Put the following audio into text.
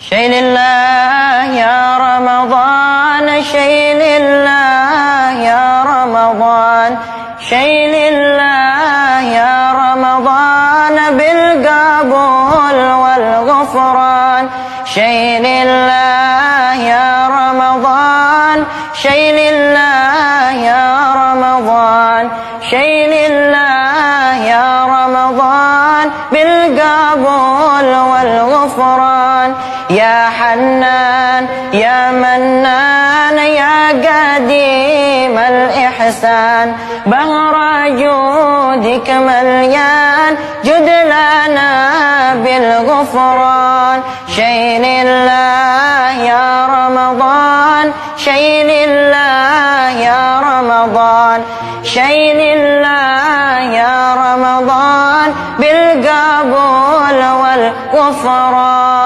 شيء لله يا رمضان، شيء لله يا رمضان، شيء لله يا رمضان بالقبول والغفران. شيء لله يا رمضان، شيء لله يا رمضان، شيء لله يا رمضان بالقبول والغفران. يا حنان يا منان يا قديم الإحسان، بهر جودك مليان، جد لنا بالغفران. شيء لله يا رمضان، شيء لله يا رمضان، شيء لله يا رمضان بالقبول والغفران.